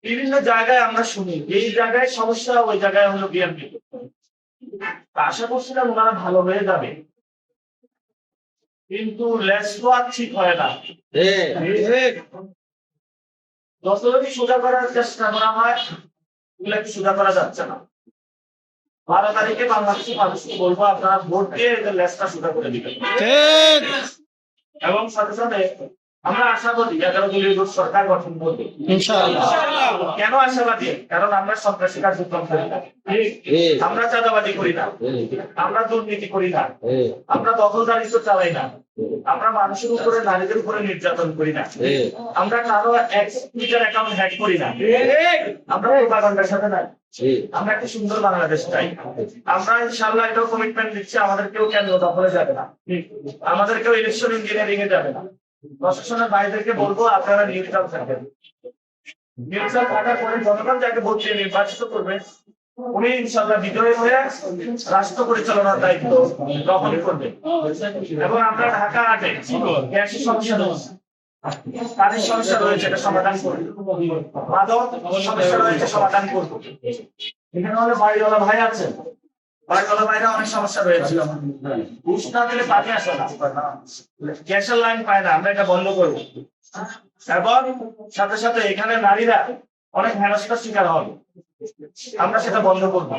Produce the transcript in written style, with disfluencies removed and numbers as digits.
বিভিন্ন জায়গায় আমরা শুনি এই জায়গায় সমস্যা, ওই জায়গায় হলো বিএনপি। আশা করছিলাম ওনারা ভালো হয়ে যাবে, কিন্তু লেস তো আর ঠিক হয় না। যতই সোজা করার চেষ্টা করা হয় এগুলোকে সোজা করা যাচ্ছে না। 12 তারিখে বাংলাদেশের মানুষকে বলবো আপনারা ভোট দিয়ে এদের লেসটা সোজা করে দিবেন। এবং সাথে সাথে আমরা আশাবাদী 11 দলীয় জোট সরকার গঠন করবে ইনশাআল্লাহ। কেন আশাবাদী? কারণ আমরা সন্ত্রাসী কার্যক্রম করি না, আমরা চাঁদাবাজি করি না, আমরা দুর্নীতি করি না, আমরা দখলদারিত্ব চালাই না, আমরা মানুষের উপরে নারীদের উপরে নির্যাতন করি না, আমরা কারো টুইটার অ্যাকাউন্ট হ্যাক করি না, আমরা প্রোপাগান্ডার সাথে নাই। আমরা একটা সুন্দর বাংলাদেশ চাই। আমরা ইনশাআল্লাহ এটাও কমিটমেন্ট দিচ্ছি, আমাদের কেউ কেন্দ্র দখলে যাবে না, আমাদের কেউ ইলেকশন ইঞ্জিনিয়ারিং এ যাবে না। প্রশাসনের বাইরেকে বলবো আপনারা নিউট্রাল থাকবেন। নিউট্রাল থাকার পরে জনগণ যাকে ভোট দিয়ে নির্বাচিত করবে উনি ইনশাআল্লাহ বিজয়ী হয়ে রাষ্ট্র পরিচালনার দায়িত্ব গ্রহণ করবে। এবং আমরা ঢাকা আটে গ্যাসের সমস্যা রয়েছে, পানির সমস্যা রয়েছে, এটা সমাধান করবো। মাদক সমস্যা রয়েছে, সমাধান করবো। এখানে হলে বাড়িওয়ালা ভাই আছে, বাড়িওয়ালা ভাইরা অনেক সমস্যা রয়েছে, ঘুষ না দিলে পানি আসে না, গ্যাসের লাইন পায় না, আমরা এটা বন্ধ করবো। এবং সাথে সাথে এখানে নারীরা অনেক হেনস্থার শিকার হবে, আমরা সেটা বন্ধ করবো।